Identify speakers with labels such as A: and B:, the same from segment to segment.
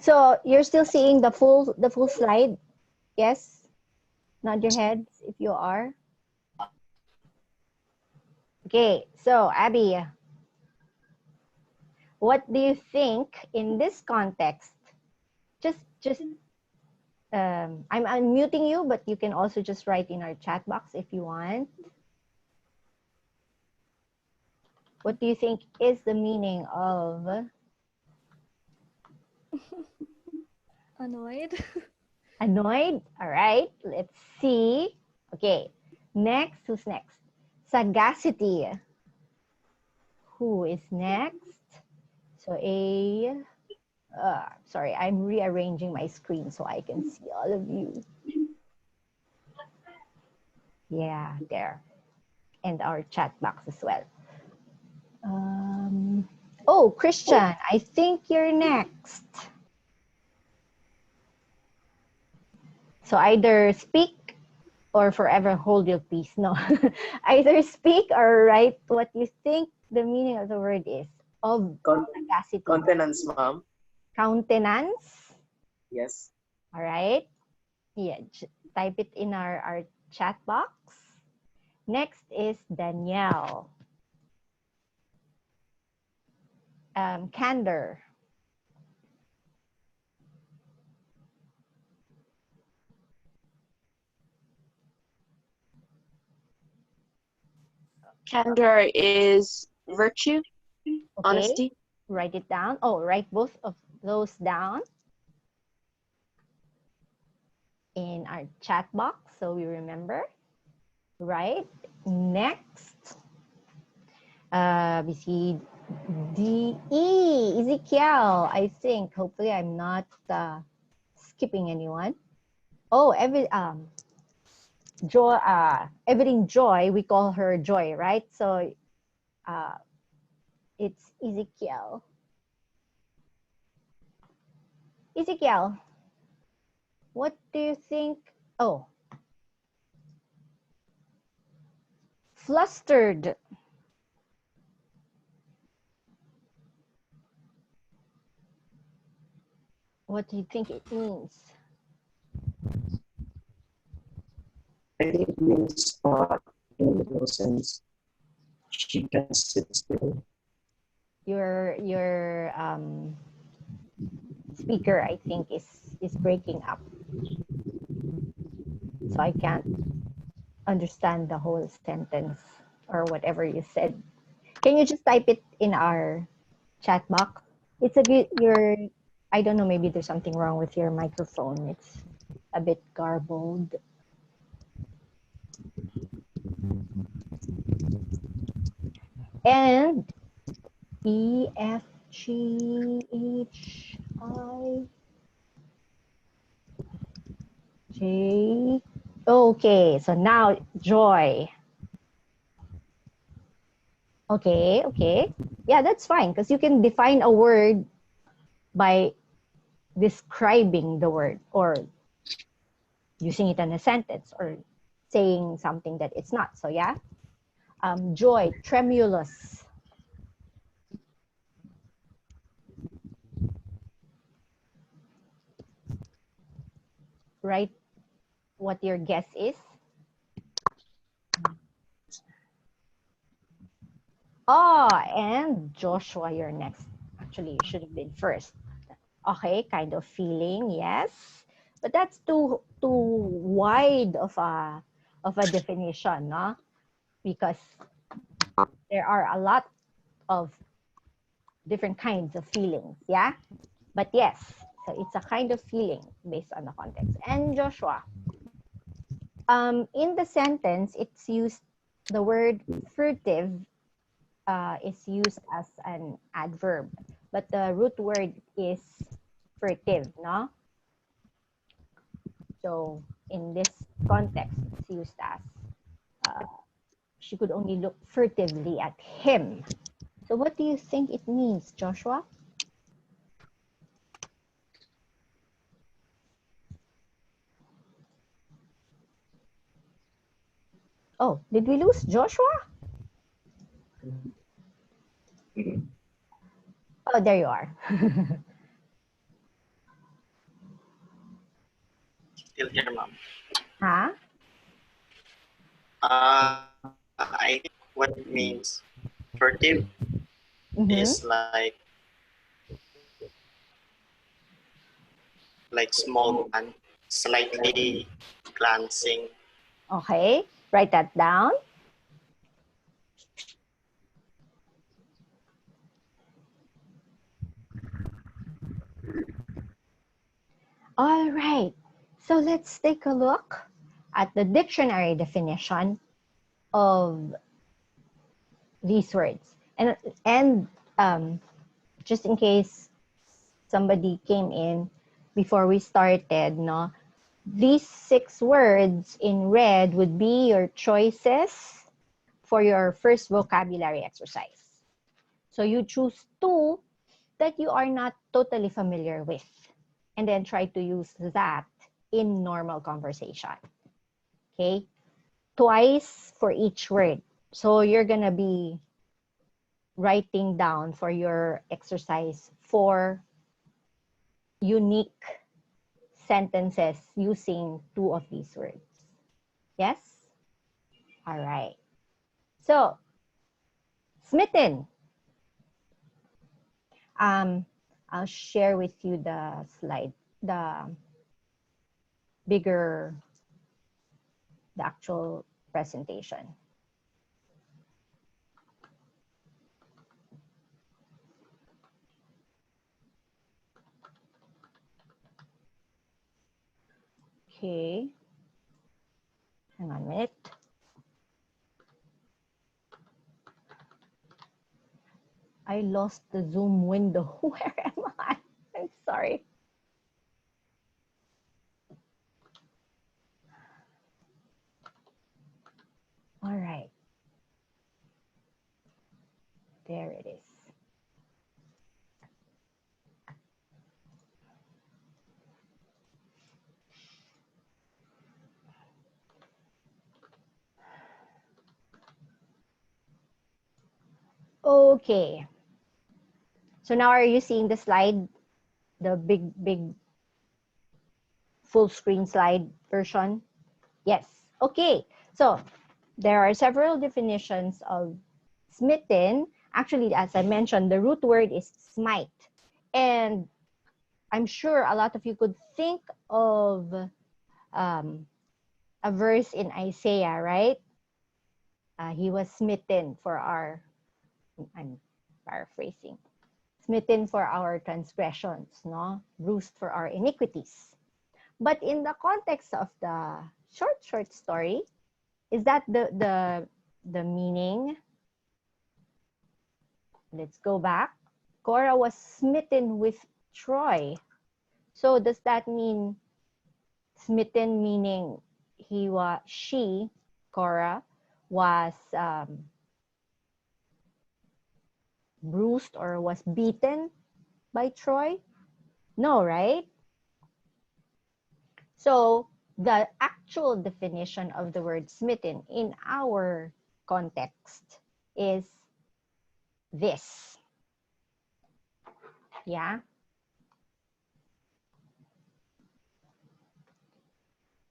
A: So you're still seeing the full slide? Yes? Nod your heads if you are. Okay, so Abby, what do you think in this context? Just I'm unmuting you, but you can also just write in our chat box if you want. What do you think is the meaning of
B: Annoyed.
A: annoyed? All right, let's see. Okay, next, who's next? Sagacity. Who is next? So sorry, I'm rearranging my screen so I can see all of you. Yeah, there. And our chat box as well. Oh, Christian, I think you're next. So either speak or forever hold your peace. No, either speak or write what you think the meaning of the word is. Of sagacity.
C: Countenance, ma'am.
A: Countenance.
C: Yes.
A: All right. Yeah, type it in our chat box. Next is Danielle. Candor.
D: Candor is virtue,
A: Okay.
D: honesty.
A: Write it down. Oh, write both of those down in our chat box so we remember. Right. Next. We see D.E. Ezekiel, I think. Hopefully I'm not skipping anyone. Oh, Joy, Evelyn Joy, we call her Joy, right? So it's Ezekiel. Ezekiel, what do you think? Oh, flustered. What do you think it means?
C: I think it means in the literal sense, she can sit still.
A: Your speaker, I think, is breaking up. So I can't understand the whole sentence or whatever you said. Can you just type it in our chat box? It's a good, I don't know, maybe there's something wrong with your microphone. It's a bit garbled. And E, F, G, H, I, J. Okay, so now joy. Okay. Yeah, that's fine because you can define a word by describing the word or using it in a sentence or saying something that it's not. So yeah, joy, tremulous. Write what your guess is. Oh, and Joshua, you're next. Actually, you should have been first. Okay, kind of feeling, yes. But that's too wide of a definition, no? Because there are a lot of different kinds of feelings, yeah? But yes, so it's a kind of feeling based on the context. And Joshua, in the sentence, it's used, the word furtive is used as an adverb, but the root word is furtive, no? So in this context, it's used as she could only look furtively at him. So what do you think it means, Joshua? Oh, did we lose Joshua? Oh, there you are.
B: still here, ma'am.
A: Huh?
B: I think what it means furtive
A: Mm-hmm.
B: is like small and slightly glancing.
A: Okay, write that down. All right, so let's take a look at the dictionary definition of these words. And just in case somebody came in before we started, no, these 6 words in red would be your choices for your first vocabulary exercise. So you choose 2 that you are not totally familiar with, and then try to use that in normal conversation. Okay? Twice for each word. So you're gonna be writing down for your exercise 4 unique sentences using 2 of these words. Yes? All right. So, smitten. I'll share with you the slide, the actual presentation. Okay. Hang on a minute. I lost the Zoom window. Where am I? I'm sorry. All right. There it is. Okay. So now are you seeing the slide? The big full screen slide version? Yes. Okay. So there are several definitions of smitten. Actually, as I mentioned, the root word is smite. And I'm sure a lot of you could think of a verse in Isaiah, right? He was smitten for our, I'm paraphrasing, smitten for our transgressions, no? Bruised for our iniquities. But in the context of the short story, is that the meaning? Let's go back. Korah was smitten with Troy. So does that mean smitten meaning she, Korah, was bruised or was beaten by Troy? No, right? So the actual definition of the word smitten in our context is this. Yeah?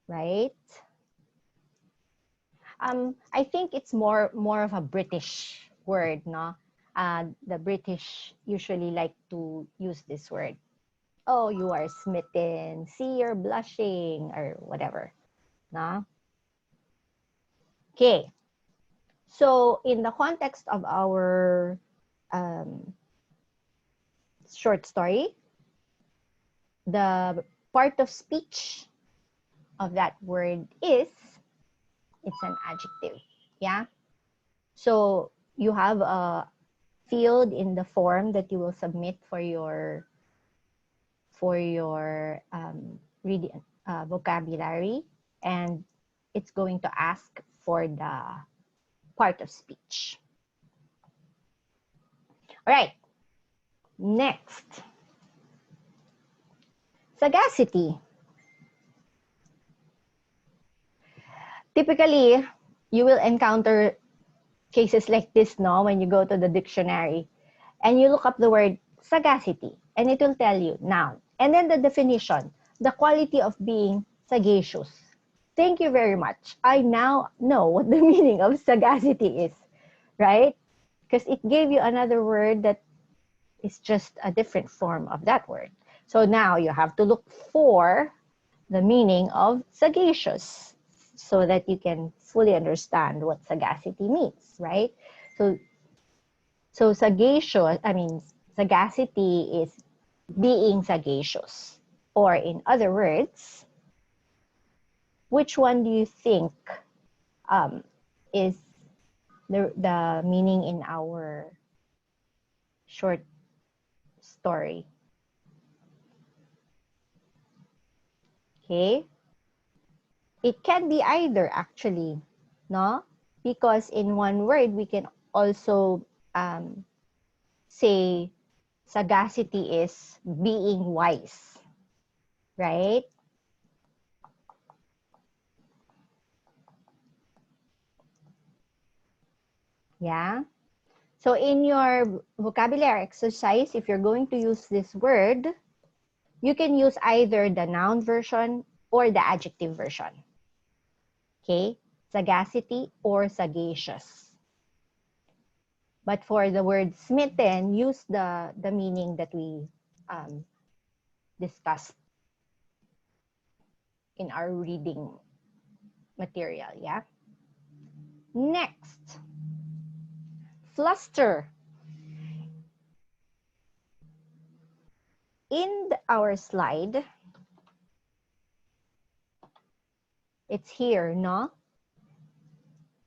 A: Right? I think it's more of a British word, no? The British usually like to use this word. Oh, you are smitten. See, you're blushing, or whatever. No? Okay. So in the context of our short story, the part of speech of that word is, it's an adjective. Yeah. So you have a field in the form that you will submit for your reading vocabulary, and it's going to ask for the part of speech. All right. Next. Sagacity. Typically, you will encounter cases like this, no, when you go to the dictionary and you look up the word sagacity, and it will tell you noun. And then the definition, the quality of being Sagacious. Thank you very much. I now know what the meaning of sagacity is, right? Because it gave you another word that is just a different form of that word. So now you have to look for the meaning of sagacious so that you can fully understand what sagacity means, right? So sagacious, I mean, sagacity is being sagacious. Or in other words, which one do you think is the meaning in our short story? Okay? It can be either actually, no? Because in one word, we can also say sagacity is being wise, right? Yeah. So in your vocabulary exercise, if you're going to use this word, you can use either the noun version or the adjective version. Okay? Sagacity or sagacious. But for the word smitten, use the meaning that we discussed in our reading material, yeah? Next, fluster. In our slide, it's here, no?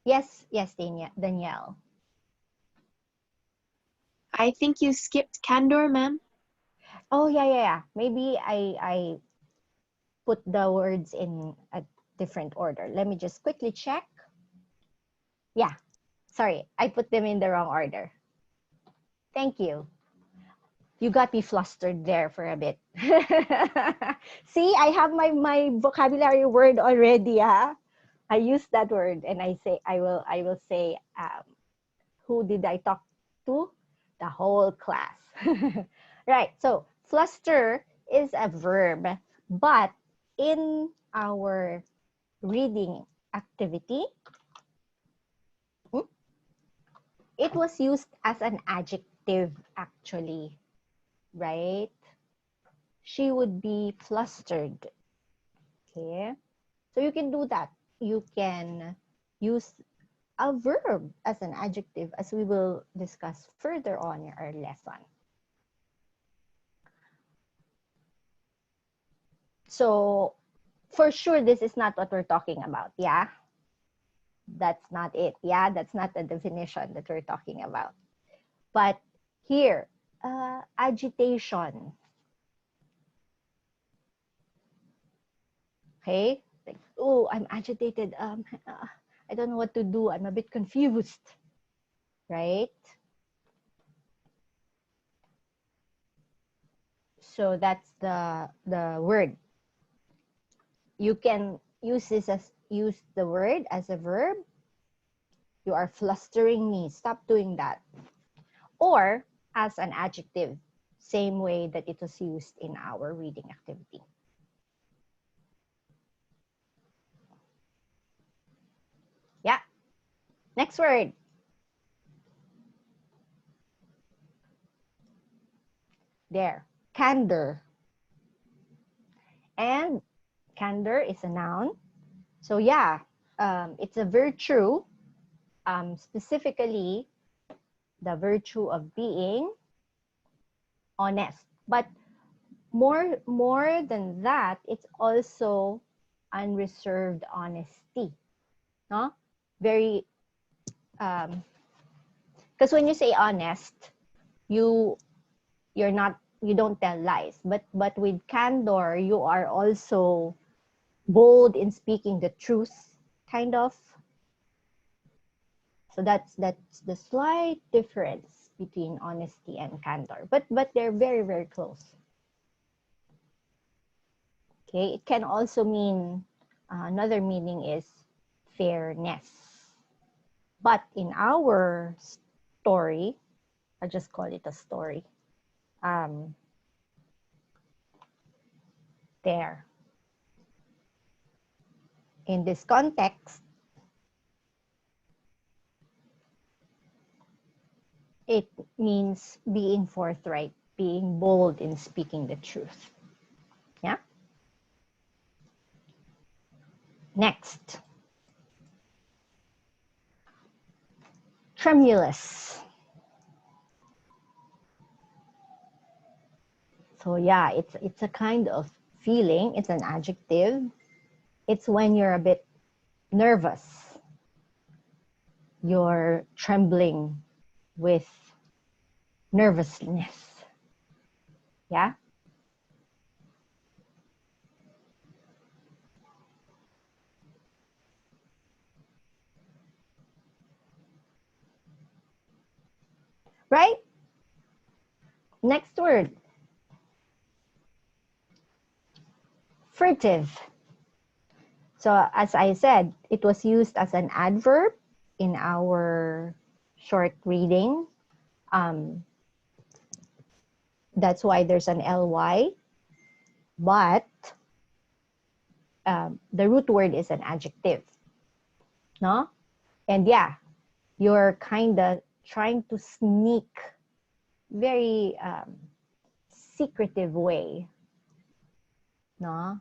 A: Yes, Danielle.
D: I think you skipped candor, ma'am.
A: Oh, yeah. Maybe I put the words in a different order. Let me just quickly check. Yeah, sorry, I put them in the wrong order. Thank you. You got me flustered there for a bit. See, I have my vocabulary word already, huh? I use that word and I will say who did I talk to? The whole class. Right. So fluster is a verb, but in our reading activity, it was used as an adjective actually, right? She would be flustered. Okay. So you can do that. You can use a verb as an adjective, as we will discuss further on in our lesson. So for sure, this is not what we're talking about, yeah? That's not it, yeah? That's not the definition that we're talking about. But here, agitation. Okay? Like, oh, I'm agitated. I don't know what to do. I'm a bit confused, right? So that's the word. You can use the word as a verb. You are flustering me. Stop doing that. Or as an adjective, same way that it was used in our reading activity. Yeah. Next word. There. Candor. And candor is a noun. So yeah, it's a virtue, specifically the virtue of being honest. But more than that, it's also unreserved honesty. No? Very, because when you say honest, you don't tell lies. But with candor, you are also bold in speaking the truth, kind of. So that's the slight difference between honesty and candor. But they're very, very close. Okay, it can also mean, another meaning is fairness. But in our story, I'll just call it a story. There. in this context, it means being forthright, being bold in speaking the truth. Yeah? Next. Tremulous. So yeah, it's a kind of feeling. It's an adjective. It's when you're a bit nervous. You're trembling with nervousness. Yeah? Right? Next word. Furtive. So as I said, it was used as an adverb in our short reading. That's why there's an ly, but the root word is an adjective. No? And yeah, you're kind of trying to sneak very secretive way. No?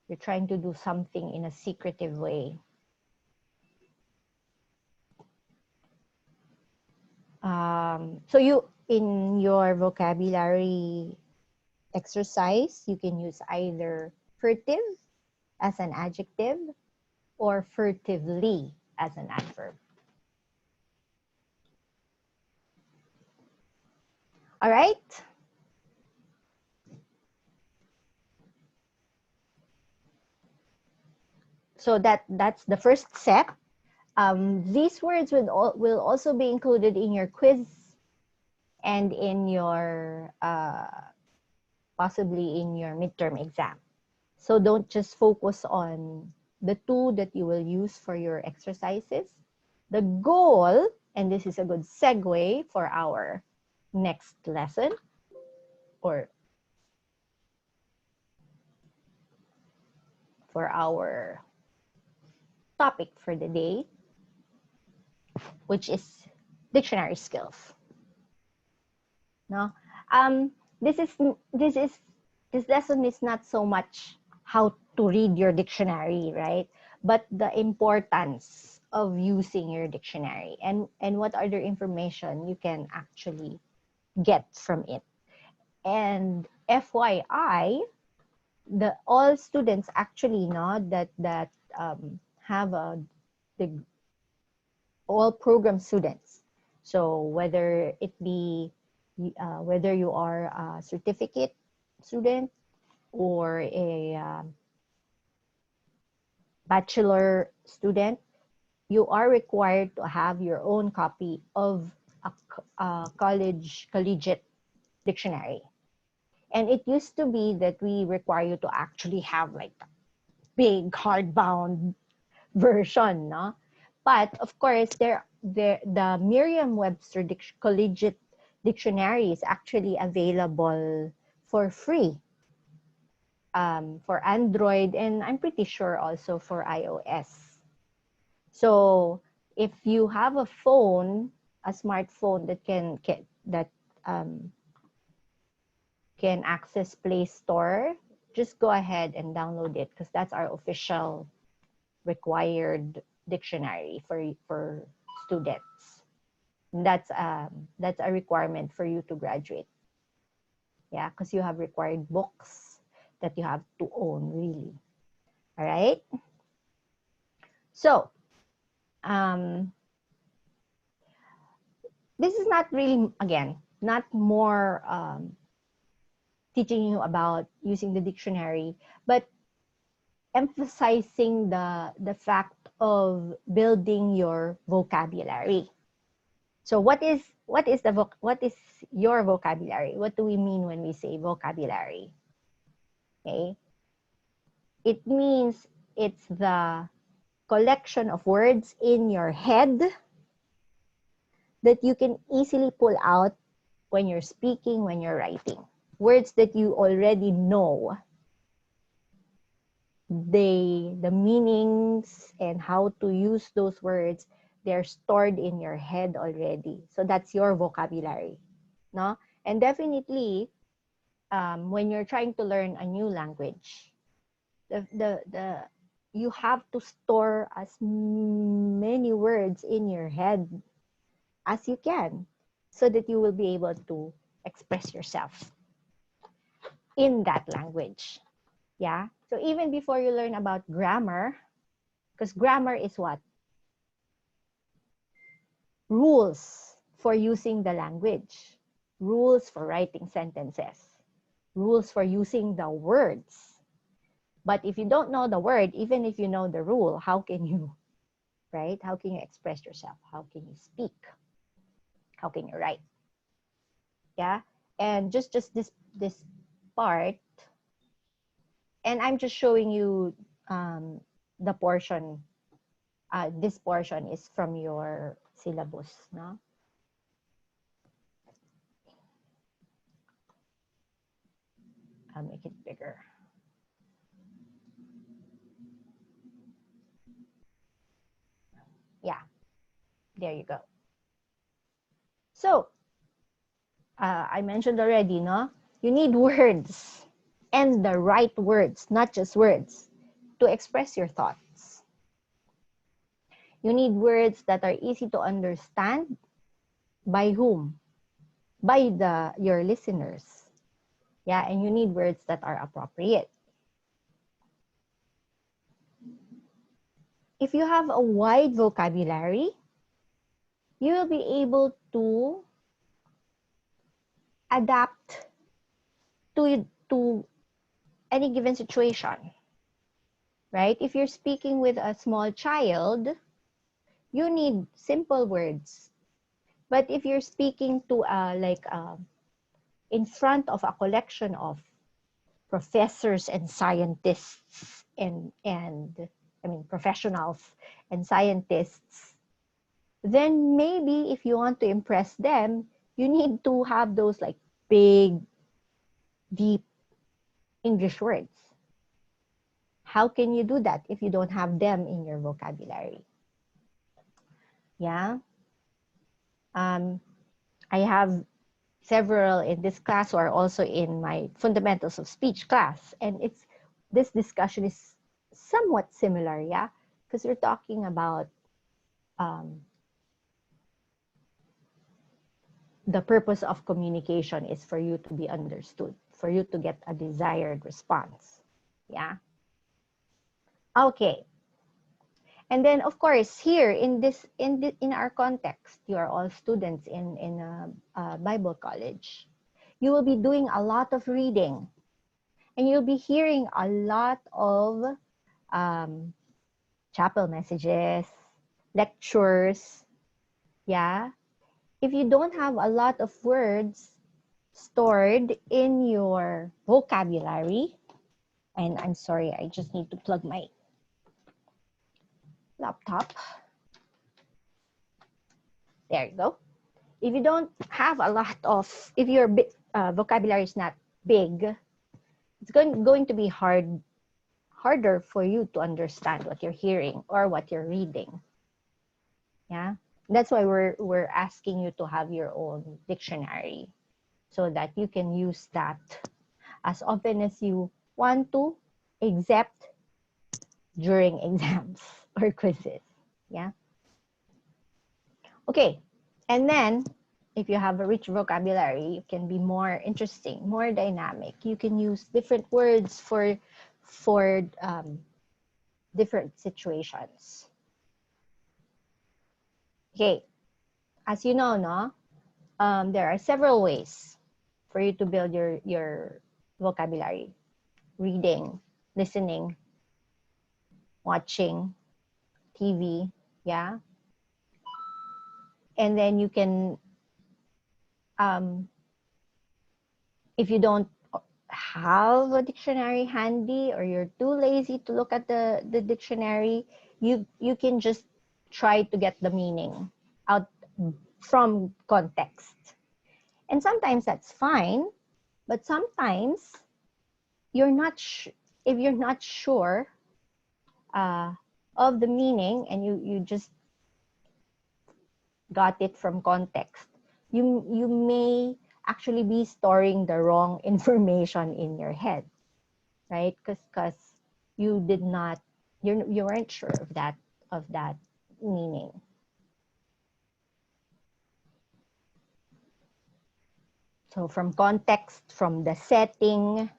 A: You're trying to do something in a secretive way. So you, in your vocabulary exercise, you can use either furtive as an adjective or furtively as an adverb. All right? So that's the first set. These words will also be included in your quiz and in your possibly in your midterm exam. So don't just focus on the two that you will use for your exercises. The goal, and this is a good segue for our next lesson or for our topic for the day, which is dictionary skills. No, this lesson is not so much how to read your dictionary, right? But the importance of using your dictionary and what other information you can actually get from it. And FYI, all students actually know that have all program students. So whether it be whether you are a certificate student or a bachelor student, you are required to have your own copy of a collegiate dictionary. And it used to be that we require you to actually have like a big hardbound version, no? But of course, the Merriam-Webster Collegiate Dictionary is actually available for free for Android, and I'm pretty sure also for iOS. So if you have a phone, a smartphone that can access Play Store, just go ahead and download it because that's our official required dictionary for students. And that's a requirement for you to graduate. Yeah, because you have required books that you have to own, really. All right. So, this is not really, again, not more teaching you about using the dictionary, but emphasizing the fact of building your vocabulary. So what is your vocabulary? What do we mean when we say vocabulary? Okay. It means it's the collection of words in your head that you can easily pull out when you're speaking, when you're writing. Words that you already know. the meanings and how to use those words, they're stored in your head already. So that's your vocabulary, no? And definitely, when you're trying to learn a new language, the you have to store as many words in your head as you can, so that you will be able to express yourself in that language. Yeah. So even before you learn about grammar, because grammar is what? Rules for using the language, rules for writing sentences, rules for using the words. But if you don't know the word, even if you know the rule, how can you, right? How can you express yourself? How can you speak? How can you write? Yeah. And just this part, and I'm just showing you the portion. This portion is from your syllabus, no? I'll make it bigger. Yeah, there you go. So, I mentioned already, no? You need words, and the right words, not just words, to express your thoughts. You need words that are easy to understand. By whom? By your listeners. Yeah, and you need words that are appropriate. If you have a wide vocabulary, you will be able to adapt to any given situation, right? If you're speaking with a small child, you need simple words. But if you're speaking to in front of a collection of professors and scientists and I mean professionals and scientists, then maybe if you want to impress them, you need to have those like big, deep English words. How can you do that if you don't have them in your vocabulary? Yeah. I have several in this class who are also in my fundamentals of speech class, and this discussion is somewhat similar, yeah, because we're talking about the purpose of communication is for you to be understood, for you to get a desired response. Yeah. Okay. And then, of course, here in our context, you are all students in a Bible college. You will be doing a lot of reading, and you'll be hearing a lot of chapel messages, lectures. Yeah. If you don't have a lot of words stored in your vocabulary, and I'm sorry, I just need to plug my laptop. There you go. If you don't have a lot of, if your vocabulary is not big, it's going to be harder for you to understand what you're hearing or what you're reading. Yeah, that's why we're asking you to have your own dictionary so that you can use that as often as you want to, except during exams or quizzes. Yeah. Okay. And then if you have a rich vocabulary, you can be more interesting, more dynamic. You can use different words for different situations. Okay. As you know, no, there are several ways for you to build your vocabulary: reading, listening, watching TV, yeah. And then you can, if you don't have a dictionary handy or you're too lazy to look at the dictionary, you can just try to get the meaning out from context. And sometimes that's fine, but sometimes you're not if you're not sure of the meaning and you just got it from context, you may actually be storing the wrong information in your head, right? Because you did not, you weren't sure of that meaning. So from context, from the setting,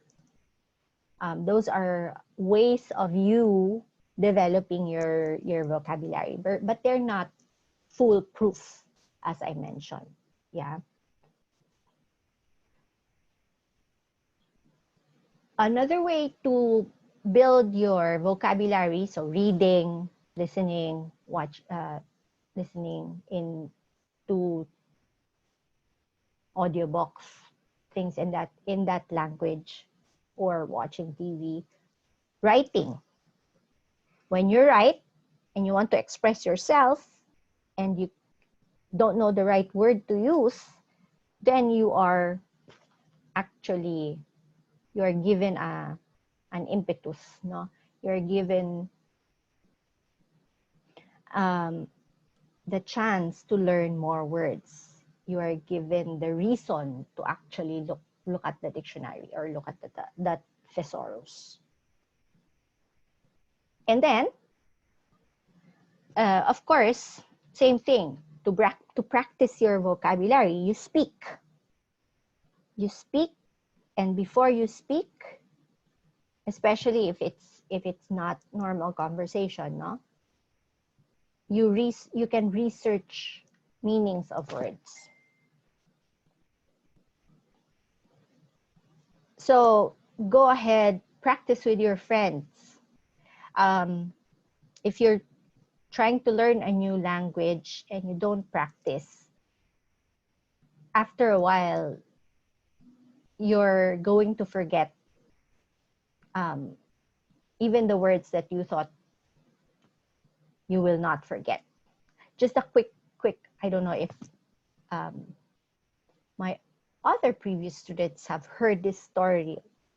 A: those are ways of you developing your vocabulary, but they're not foolproof, as I mentioned. Yeah. Another way to build your vocabulary, so reading, listening, listening in to audiobooks, things in that language, or watching TV, writing. When you write and you want to express yourself and you don't know the right word to use, then you are given an impetus, no? You're given the chance to learn more words. You are given the reason to actually look at the dictionary or look at that thesaurus. And then, of course, same thing. To practice your vocabulary, you speak. You speak, and before you speak, especially if it's not normal conversation, no? You can research meanings of words. So go ahead, practice with your friends. If you're trying to learn a new language and you don't practice, after a while, you're going to forget even the words that you thought you will not forget. Just a quick, I don't know if my other previous students have heard this story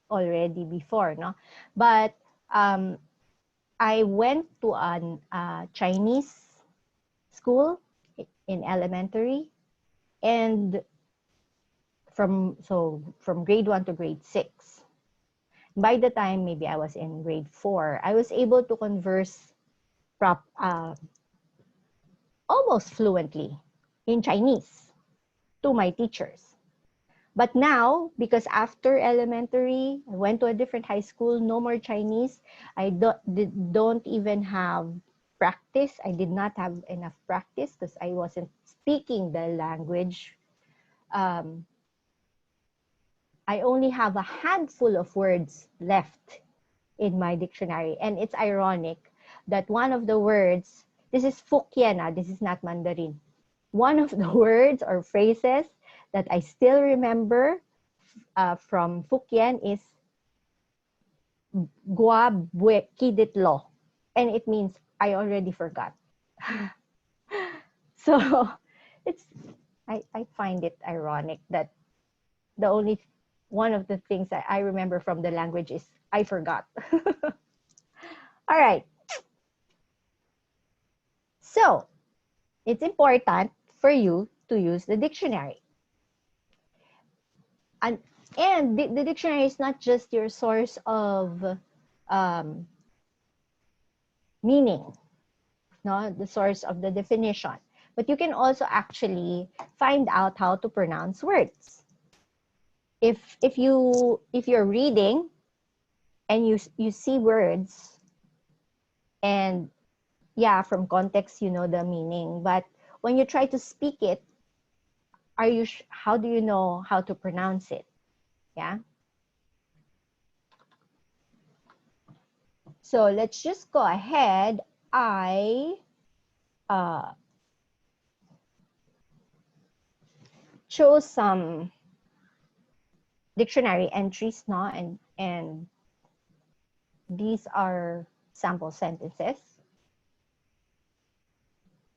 A: already before, no? But I went to a Chinese school in elementary, and from grade 1 to grade 6. By the time maybe I was in grade 4, I was able to converse almost fluently in Chinese to my teachers. But now, because after elementary, I went to a different high school, no more Chinese. I don't even have practice. I did not have enough practice because I wasn't speaking the language. I only have a handful of words left in my dictionary. And it's ironic that one of the words, this is Fukien, this is not Mandarin. One of the words or phrases that I still remember from Fukien is Gua Bue Kiditlo. And it means I already forgot. So I find it ironic that one of the things that I remember from the language is I forgot. All right. So it's important for you to use the dictionary. And the dictionary is not just your source of meaning, no, the source of the definition, but you can also actually find out how to pronounce words. If you're reading and you see words, and yeah, from context you know the meaning, but when you try to speak it, how do you know how to pronounce it? Yeah. So let's just go ahead. I chose some dictionary entries now, and these are sample sentences.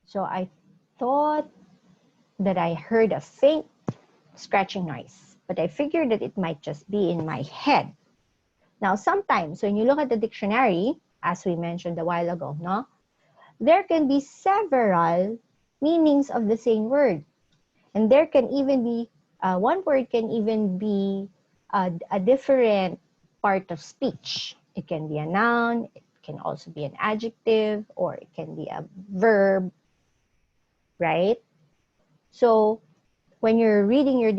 A: So I thought that I heard a faint scratching noise, but I figured that it might just be in my head. Now, sometimes when you look at the dictionary, as we mentioned a while ago, no? There can be several meanings of the same word. And there can even be, one word can even be a different part of speech. It can be a noun, it can also be an adjective, or it can be a verb, right? So when you're reading your,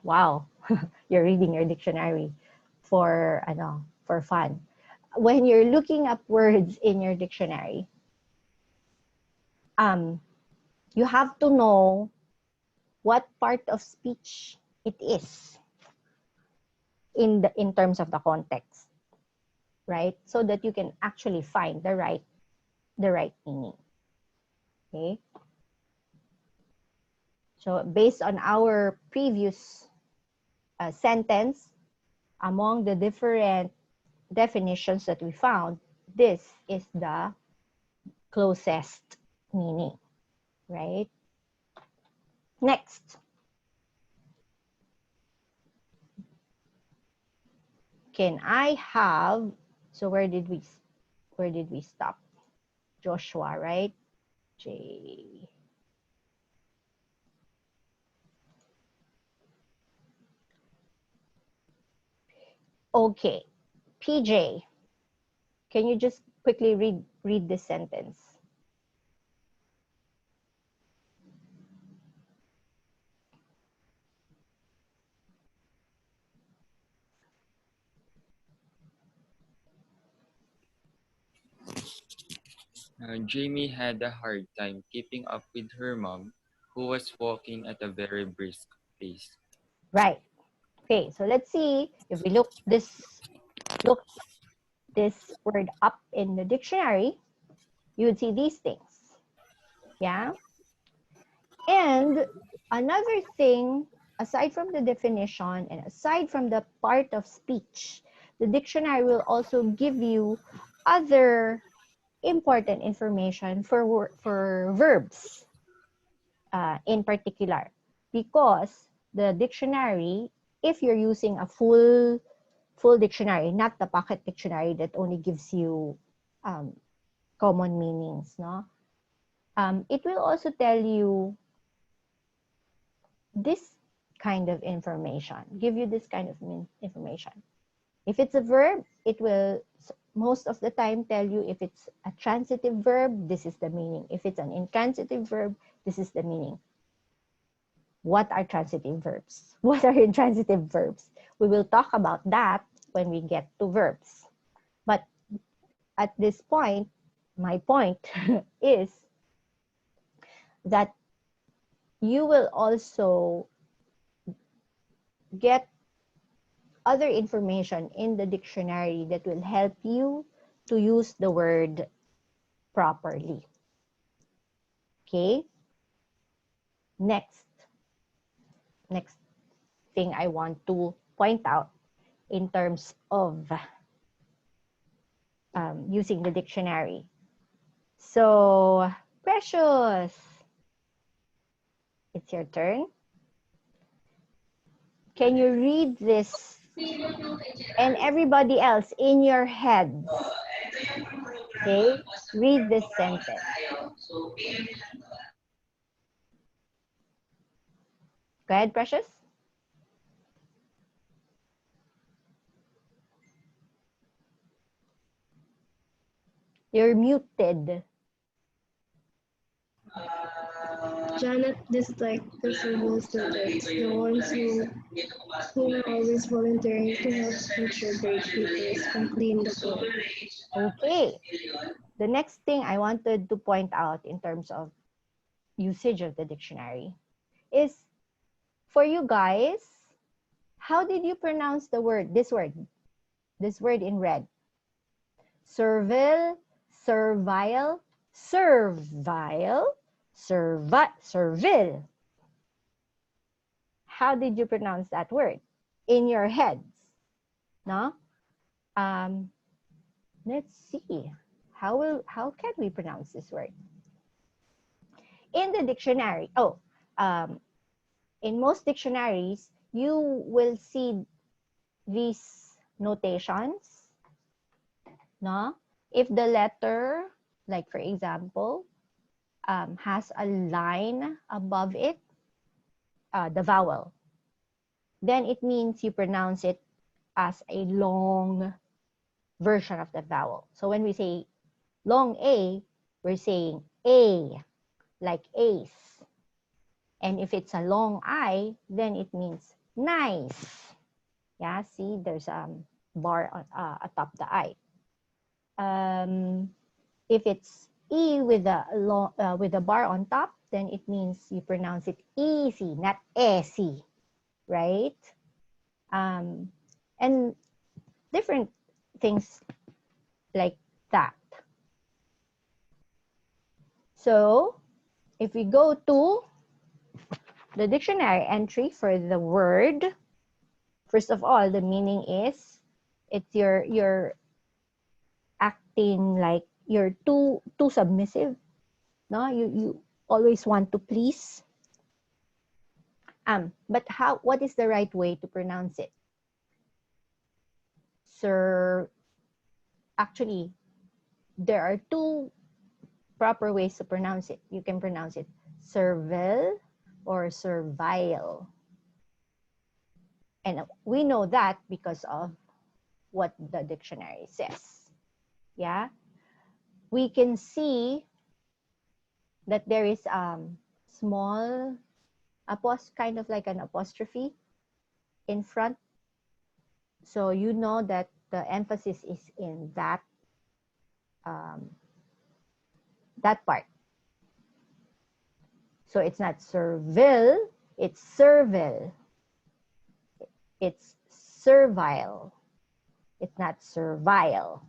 A: wow, you're reading your dictionary for, for fun. When you're looking up words in your dictionary, you have to know what part of speech it is in terms of the context, right? So that you can actually find the right meaning. Okay. So based on our previous sentence, among the different definitions that we found, this is the closest meaning, right? Next. Can I have, so where did we stop? Joshua, right? J. Okay. PJ, can you just quickly read this sentence?
E: Jamie had a hard time keeping up with her mom, who was walking at a very brisk pace.
A: Right. Okay, so let's see if we look this word up in the dictionary, you would see these things. Yeah. And another thing, aside from the definition and aside from the part of speech, the dictionary will also give you other important information for verbs in particular, because the dictionary, if you're using a full dictionary, not the pocket dictionary that only gives you common meanings, no? It will also tell you this kind of information, give you this kind of information. If it's a verb, it will most of the time tell you if it's a transitive verb, this is the meaning. If it's an intransitive verb, this is the meaning. What are transitive verbs? What are intransitive verbs? We will talk about that when we get to verbs. But at this point, my point is that you will also get other information in the dictionary that will help you to use the word properly. Okay? Next thing I want to point out in terms of using the dictionary. So, Precious, it's your turn. Can you read this? And everybody else in your head, okay? Read this sentence. Go ahead, Precious. You're muted.
F: Janet disliked the civil students, the ones who were always volunteering to help future gatekeepers and clean the floor.
A: Okay. The next thing I wanted to point out in terms of usage of the dictionary is, for you guys, how did you pronounce the word, this word in red? Servile, servile, servile, servile. How did you pronounce that word in your heads? No? Let's see. How can we pronounce this word? In the dictionary, in most dictionaries, you will see these notations, no? If the letter, like for example, has a line above it, the vowel, then it means you pronounce it as a long version of the vowel. So when we say long A, we're saying A, like ace. And if it's a long I, then it means nice. Yeah, see, there's a bar atop the I. If it's E with a bar on top, then it means you pronounce it easy, not easy, right? And different things like that. So if we go to the dictionary entry for the word, first of all, the meaning is it's you're acting like you're too submissive. No, you always want to please. But what is the right way to pronounce it? Actually, there are two proper ways to pronounce it. You can pronounce it servile or servile. And we know that because of what the dictionary says. Yeah. We can see that there is small kind of like an apostrophe in front. So you know that the emphasis is in that that part. So it's not servile, it's servile. It's servile. It's not servile.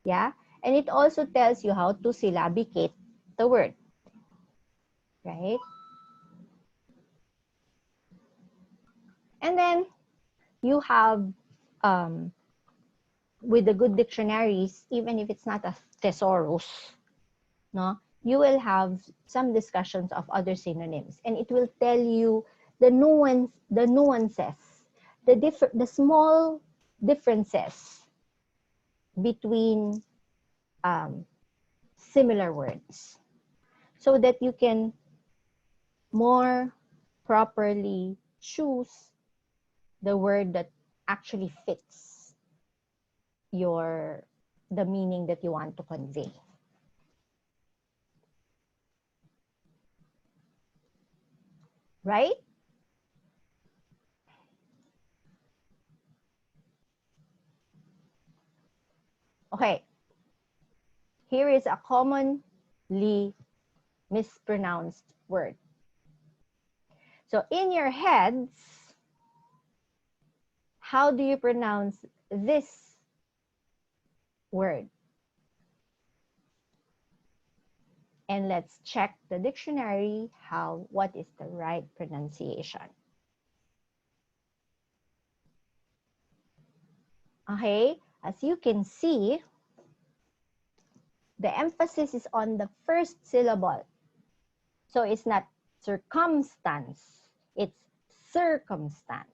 A: Yeah? And it also tells you how to syllabicate the word. Right? And then you have, with the good dictionaries, even if it's not a thesaurus, no, you will have some discussions of other synonyms, and it will tell you the nuances, the small differences between similar words, so that you can more properly choose the word that actually fits the meaning that you want to convey. Right? Okay. Here is a commonly mispronounced word. So in your heads, how do you pronounce this word? And let's check the dictionary what is the right pronunciation. Okay, as you can see, the emphasis is on the first syllable. So it's not circumstance, it's circumstance.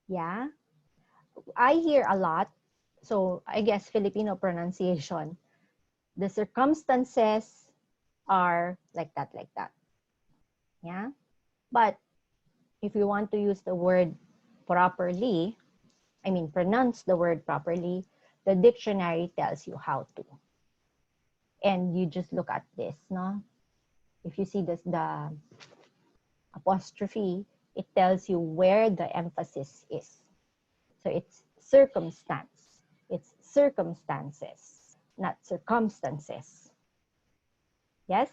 A: Yeah, I hear a lot. So I guess Filipino pronunciation, the circumstances are like that. Yeah, but if you want to use the word properly, pronounce the word properly, the dictionary tells you how to. And you just look at this, no? If you see this, the apostrophe, it tells you where the emphasis is. So it's circumstance. It's circumstances, not circumstances. Yes?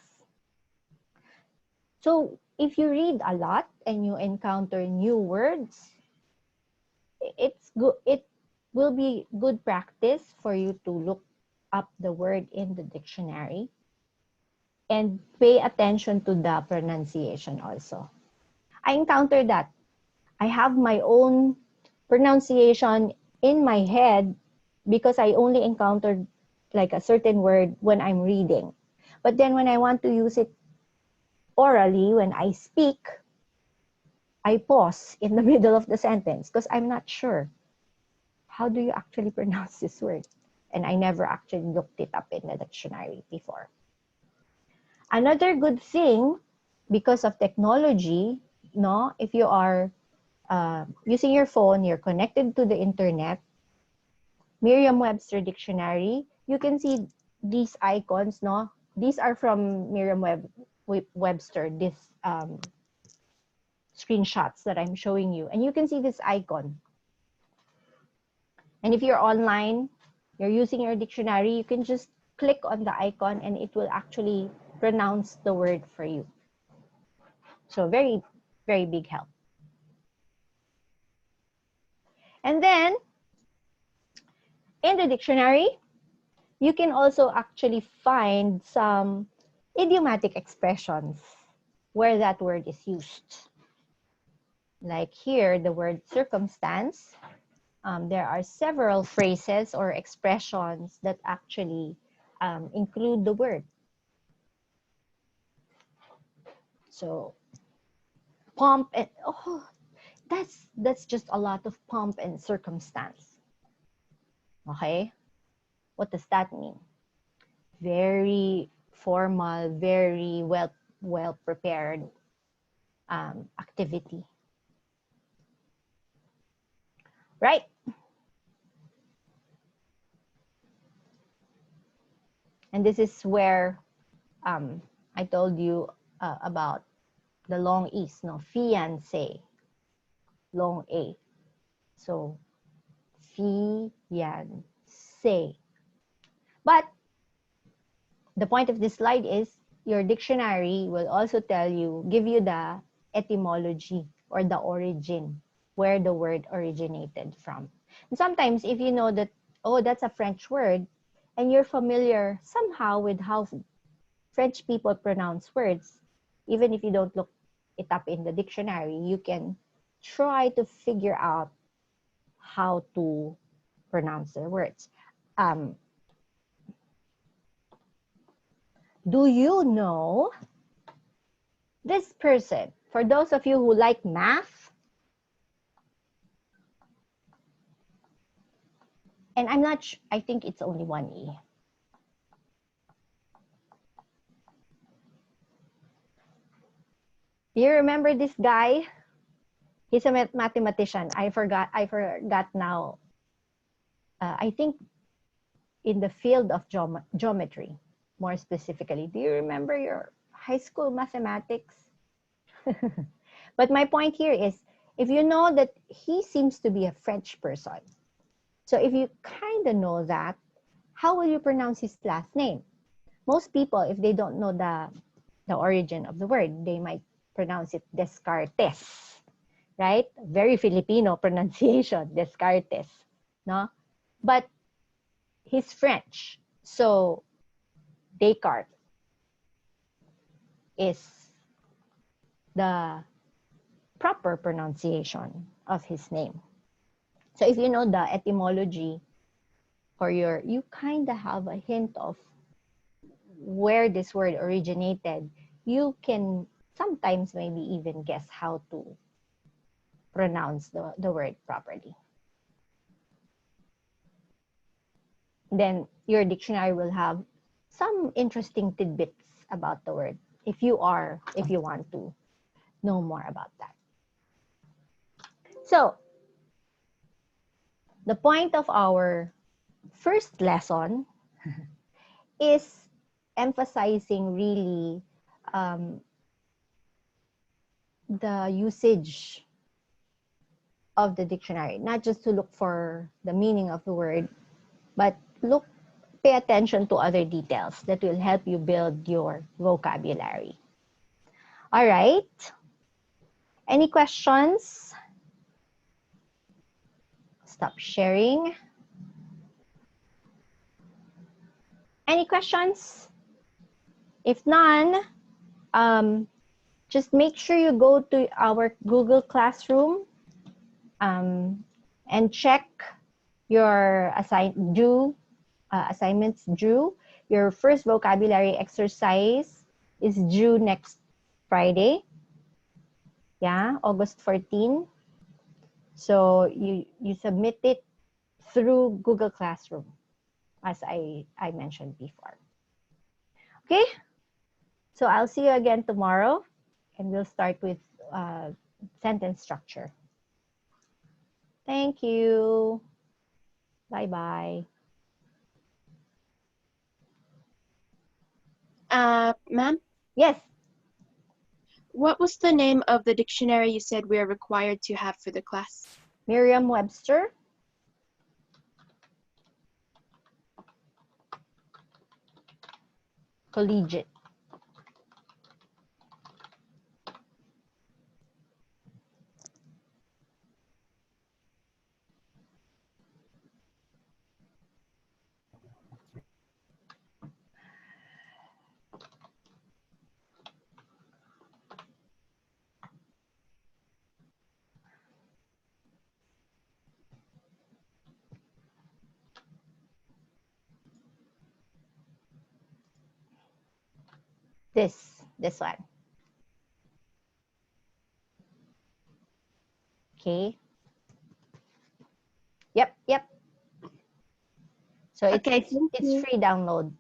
A: So if you read a lot and you encounter new words, it's good. It will be good practice for you to look up the word in the dictionary and pay attention to the pronunciation also. I encountered that. I have my own pronunciation in my head because I only encountered like a certain word when I'm reading. But then when I want to use it orally, when I speak, I pause in the middle of the sentence because I'm not sure how do you actually pronounce this word? And I never actually looked it up in the dictionary before. Another good thing, because of technology, no, if you are using your phone, you're connected to the internet, Merriam-Webster dictionary, you can see these icons, no? These are from Merriam-Webster, this screenshots that I'm showing you. And you can see this icon. And if you're online, you're using your dictionary, you can just click on the icon and it will actually pronounce the word for you. So very, very big help. And then in the dictionary, you can also actually find some idiomatic expressions where that word is used. Like here, the word circumstance. There are several phrases or expressions that actually include the word. So pomp and, oh, that's just a lot of pomp and circumstance. Okay? What does that mean? Very formal, very well prepared activity. Right? And this is where I told you about the long E's, no? Fiancé, long A. So, fiancé. But the point of this slide is your dictionary will also tell you, give you the etymology or the origin, where the word originated from. And sometimes if you know that, oh, that's a French word, and you're familiar somehow with how French people pronounce words, even if you don't look it up in the dictionary, you can try to figure out how to pronounce their words. Do you know this person? For those of you who like math, and I'm not sure, I think it's only one E. Do you remember this guy? He's a mathematician. I forgot now. I think in the field of geometry, more specifically. Do you remember your high school mathematics? But my point here is, if you know that he seems to be a French person, so if you kind of know that, how will you pronounce his last name? Most people, if they don't know the origin of the word, they might pronounce it Descartes, right? Very Filipino pronunciation, Descartes, no? But he's French, so Descartes is the proper pronunciation of his name. So if you know the etymology for you kind of have a hint of where this word originated, you can sometimes maybe even guess how to pronounce the word properly. Then your dictionary will have some interesting tidbits about the word if you want to know more about that. So the point of our first lesson is emphasizing really the usage of the dictionary, not just to look for the meaning of the word, but pay attention to other details that will help you build your vocabulary. All right. Any questions? Stop sharing. Any questions? If none, just make sure you go to our Google Classroom and check your assignments due. Your first vocabulary exercise is due next Friday. Yeah, August 14. So you submit it through Google Classroom, as I mentioned before. Okay, so I'll see you again tomorrow, and we'll start with sentence structure. Thank you. Bye-bye.
D: Ma'am,
A: Yes,
D: what was the name of the dictionary you said we are required to have for the class?
A: Merriam-Webster. Collegiate. This one. Okay. Yep. So
D: Okay,
A: it's
D: thank you.
A: free download.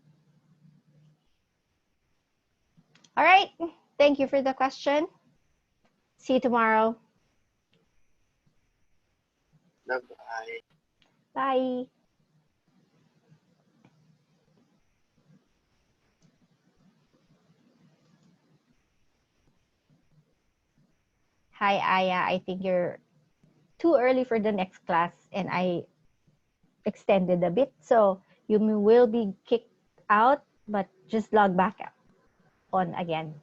A: All right. Thank you for the question. See you tomorrow.
B: Bye-bye.
A: Bye. Hi, Aya. I think you're too early for the next class, and I extended a bit. So you will be kicked out, but just log back on again.